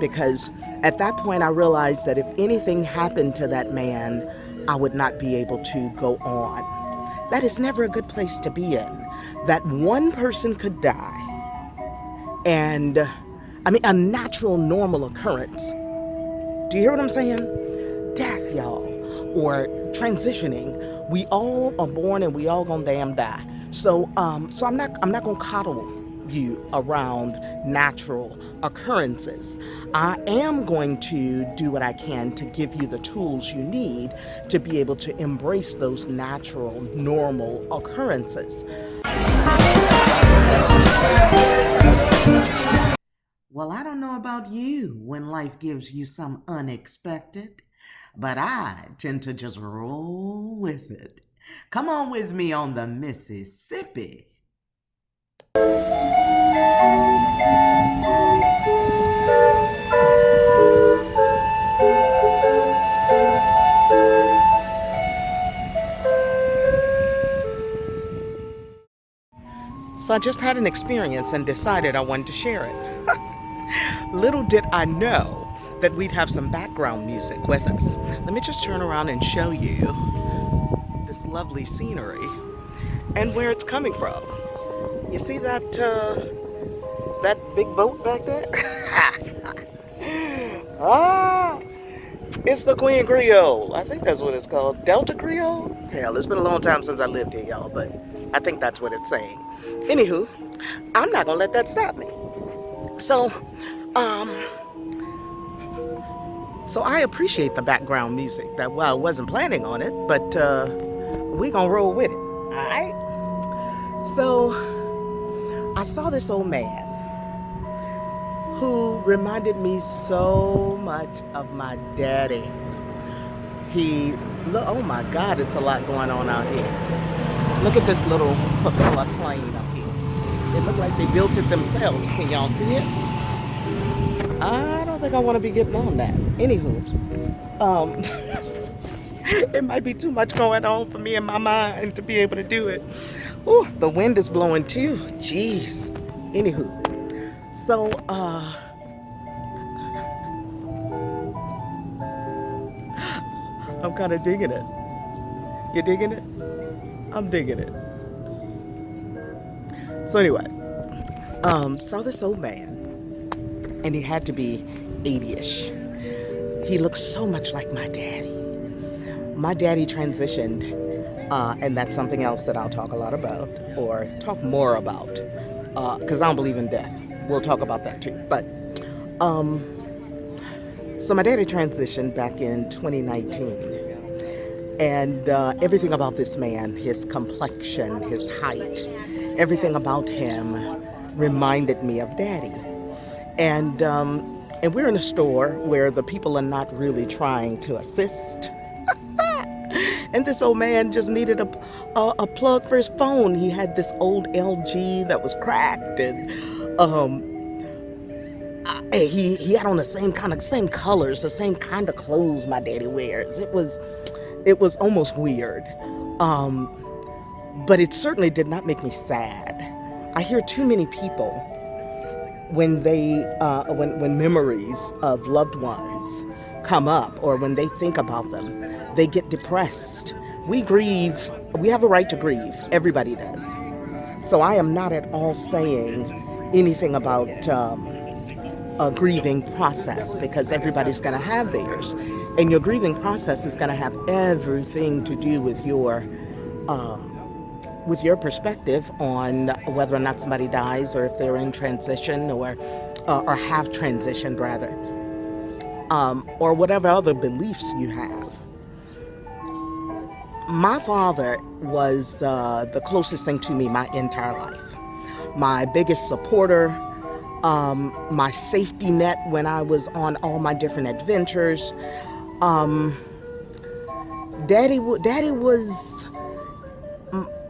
because at that point I realized that if anything happened to that man, I would not be able to go on. That is never a good place to be in. That one person could die, and a natural, normal occurrence. Do you hear what I'm saying? Death, y'all, or transitioning. We all are born and we all gonna damn die. So I'm not gonna coddle you around natural occurrences. I am going to do what I can to give you the tools you need to be able to embrace those natural, normal occurrences. Well, I don't know about you when life gives you some unexpected, but I tend to just roll with it. Come on with me on the Mississippi. So I just had an experience and decided I wanted to share it. Little did I know that we'd have some background music with us. Let me just turn around and show you this lovely scenery and where it's coming from. You see that big boat back there? It's the Queen Creole. I think that's what it's called. Delta Creole? Hell, it's been a long time since I lived here, y'all, but I think that's what it's saying. Anywho, I'm not gonna let that stop me. So I appreciate the background music. That, well, I wasn't planning on it, but we gonna roll with it. All right. So I saw this old man who reminded me so much of my daddy. Oh my God, it's a lot going on out here. Look at this little propeller plane up here. It looked like they built it themselves. Can y'all see it? I don't think I want to be getting on that. Anywho, it might be too much going on for me in my mind to be able to do it. Ooh, the wind is blowing too. Jeez. Anywho, so I'm kind of digging it. You digging it? I'm digging it. So anyway, saw this old man, and he had to be 80-ish. He looked so much like my daddy. My daddy transitioned, and that's something else that I'll talk a lot about, or talk more about, because I don't believe in death. We'll talk about that too. But so my daddy transitioned back in 2019. And everything about this man, his complexion, his height, everything about him reminded me of Daddy. And we're in a store where the people are not really trying to assist. And this old man just needed a plug for his phone. He had this old LG that was cracked, and he had on the same colors, the same kind of clothes my daddy wears. It was almost weird, but it certainly did not make me sad. I hear too many people when when memories of loved ones come up, or when they think about them, they get depressed. We grieve. We have a right to grieve. Everybody does. So I am not at all saying anything about a grieving process, because everybody's going to have theirs. And your grieving process is going to have everything to do with your perspective on whether or not somebody dies, or if they're in transition, or have transitioned rather, or whatever other beliefs you have. My father was the closest thing to me my entire life. My biggest supporter, my safety net when I was on all my different adventures. Daddy was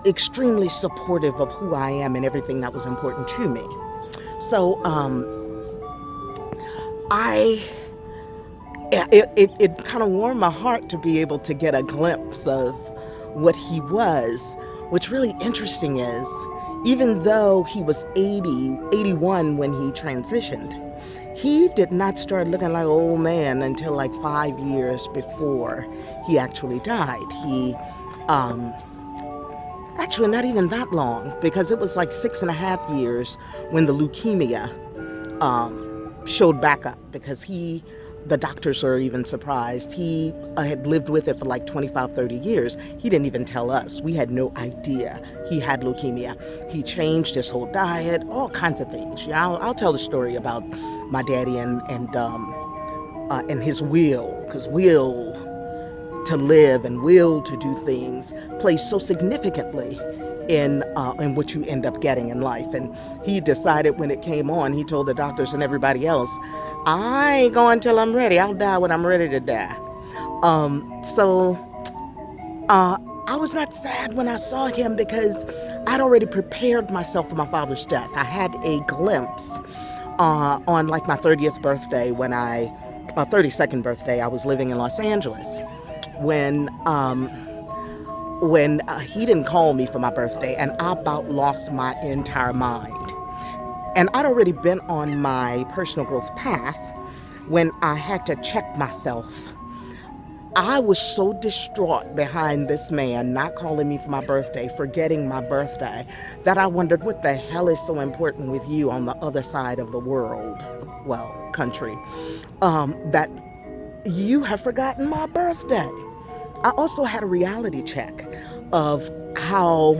extremely supportive of who I am and everything that was important to me. So it kind of warmed my heart to be able to get a glimpse of what he was. What's really interesting is, even though he was 81 when he transitioned, He did not start looking like an old man until like 5 years before he actually died. Um, Actually, not even that long, because it was like 6.5 years when the leukemia showed back up, because the doctors are even surprised. He had lived with it for like 25, 30 years. He didn't even tell us. We had no idea he had leukemia. He changed his whole diet, all kinds of things. Yeah, I'll tell the story about my daddy and his will, because will to live and will to do things plays so significantly in what you end up getting in life. And he decided when it came on, he told the doctors and everybody else, I ain't going till I'm ready. I'll die when I'm ready to die. So I was not sad when I saw him, because I'd already prepared myself for my father's death. I had a glimpse on like my 30th birthday, 32nd birthday. I was living in Los Angeles when he didn't call me for my birthday, and I about lost my entire mind. And I'd already been on my personal growth path when I had to check myself. I was so distraught behind this man not calling me for my birthday, forgetting my birthday, that I wondered, what the hell is so important with you on the other side of the world, well, country, that you have forgotten my birthday. I also had a reality check of how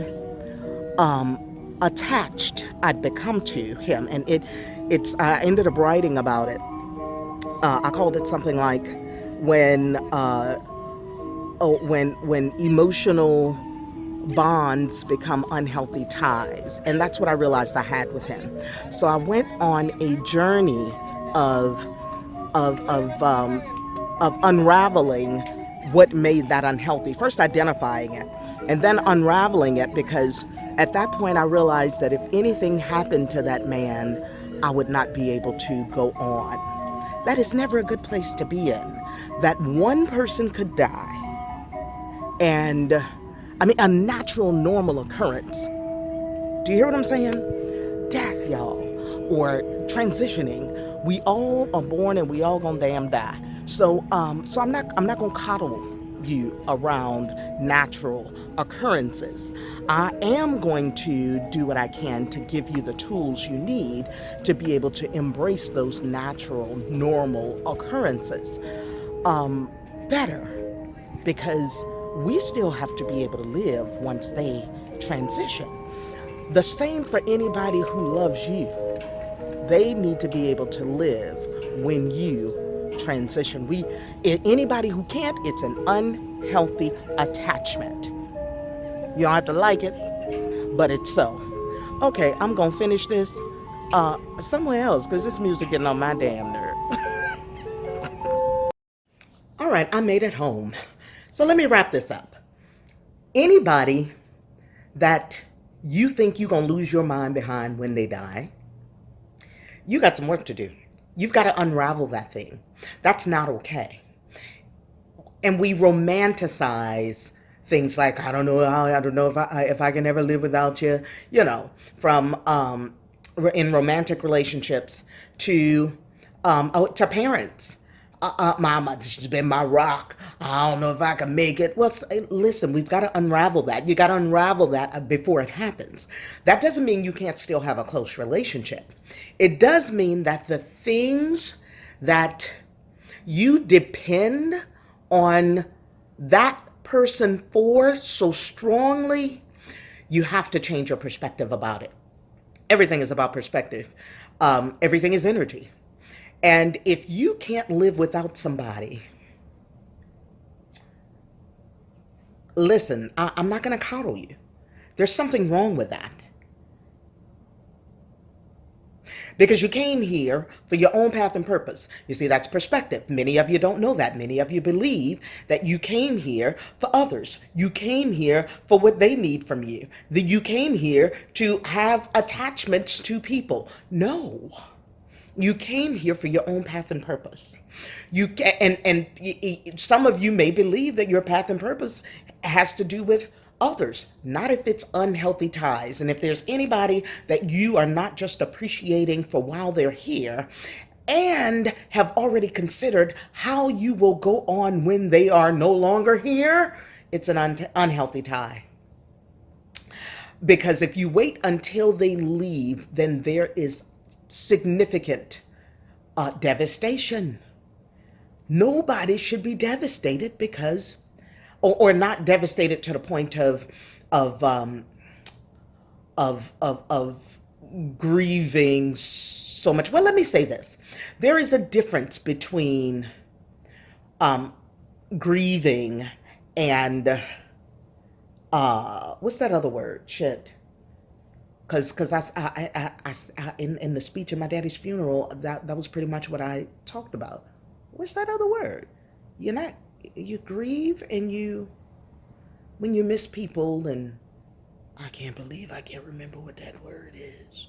attached I'd become to him, and I ended up writing about it. I called it something like when emotional bonds become unhealthy ties, and that's what I realized I had with him. So I went on a journey of of of um, of unraveling what made that unhealthy. First identifying it, and then unraveling it, because at that point I realized that if anything happened to that man, I would not be able to go on. That is never a good place to be in. That one person could die, and I mean, a natural, normal occurrence. Do you hear what I'm saying? Death, y'all, or transitioning. We all are born and we all gonna damn die. So I'm not gonna coddle you around natural occurrences. I am going to do what I can to give you the tools you need to be able to embrace those natural, normal occurrences better, because we still have to be able to live once they transition. The same for anybody who loves you. They need to be able to live when you transition. Anybody who can't, it's an unhealthy attachment. You don't have to like it, but it's so. Okay, I'm gonna finish this somewhere else, because this music getting on my damn nerve. All right, I made it home. So let me wrap this up. Anybody that you think you're gonna lose your mind behind when they die, you got some work to do. You've got to unravel that thing. That's not okay. And we romanticize things like, I don't know if I can ever live without you, from in romantic relationships to parents. Mama, she's been my rock. I don't know if I can make it. Well, listen, we've got to unravel that. You got to unravel that before it happens. That doesn't mean you can't still have a close relationship. It does mean that the things that you depend on that person for so strongly, you have to change your perspective about it. Everything is about perspective. Everything is energy. And if you can't live without somebody, listen, I'm not going to coddle you. There's something wrong with that. Because you came here for your own path and purpose. You see, that's perspective. Many of you don't know that. Many of you believe that you came here for others. You came here for what they need from you. That you came here to have attachments to people. No. You came here for your own path and purpose. And some of you may believe that your path and purpose has to do with others, not if it's unhealthy ties. And if there's anybody that you are not just appreciating for while they're here, and have already considered how you will go on when they are no longer here, it's an unhealthy tie. Because if you wait until they leave, then there is significant devastation. Nobody should be devastated because, or not devastated to the point of um, of grieving so much. Well, let me say this: there is a difference between um, grieving and what's that other word? Shit. Because in the speech at my daddy's funeral, that was pretty much what I talked about. What's that other word? You're not you grieve and you when you miss people, and I can't believe I can't remember what that word is.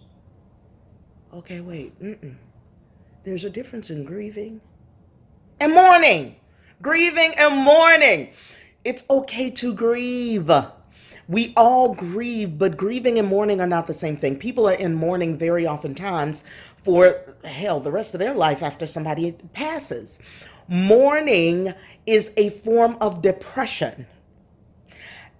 Okay, wait. There's a difference in grieving and mourning. Grieving and mourning. It's okay to grieve. We all grieve, but grieving and mourning are not the same thing. People are in mourning very oftentimes for hell the rest of their life after somebody passes. Mourning is a form of depression.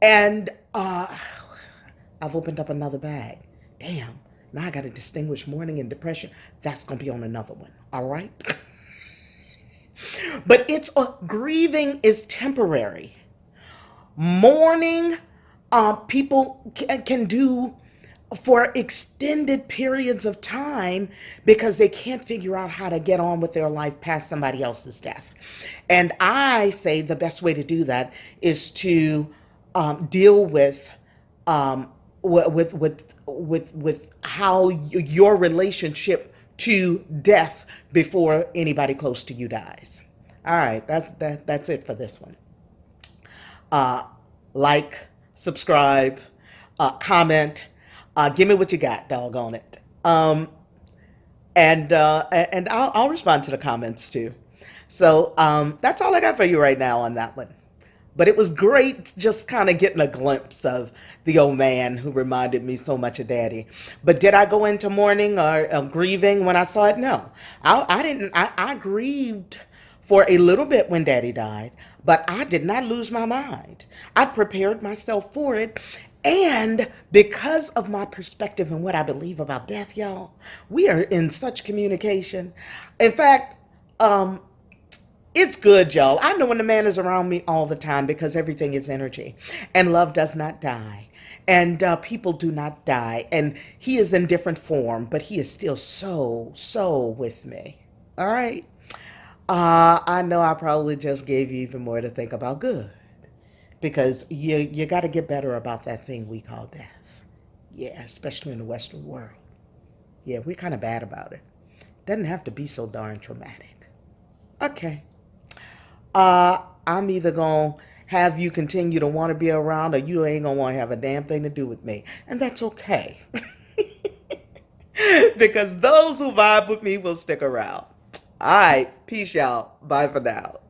And I've opened up another bag. Damn. Now I got to distinguish mourning and depression. That's going to be on another one. All right. But grieving is temporary. Mourning, people can do for extended periods of time because they can't figure out how to get on with their life past somebody else's death. And I say the best way to do that is to deal with how your relationship to death before anybody close to you dies. All right, that's it for this one. Uh, like, subscribe, comment, give me what you got, doggone it. And I'll respond to the comments too. So that's all I got for you right now on that one. But it was great just kind of getting a glimpse of the old man who reminded me so much of Daddy. But did I go into mourning or grieving when I saw it? No, I didn't. I grieved for a little bit when Daddy died, but I did not lose my mind. I prepared myself for it. And because of my perspective and what I believe about death, y'all, we are in such communication. In fact, it's good, y'all. I know when the man is around me all the time because everything is energy and love does not die. And people do not die. And he is in different form, but he is still so with me. All right. I know I probably just gave you even more to think about. Good. Because you got to get better about that thing we call death. Yeah, especially in the Western world. Yeah, we're kind of bad about it. Doesn't have to be so darn traumatic. Okay. I'm either going to have you continue to want to be around or you ain't going to want to have a damn thing to do with me. And that's okay. Because those who vibe with me will stick around. All right. Peace, y'all. Bye for now.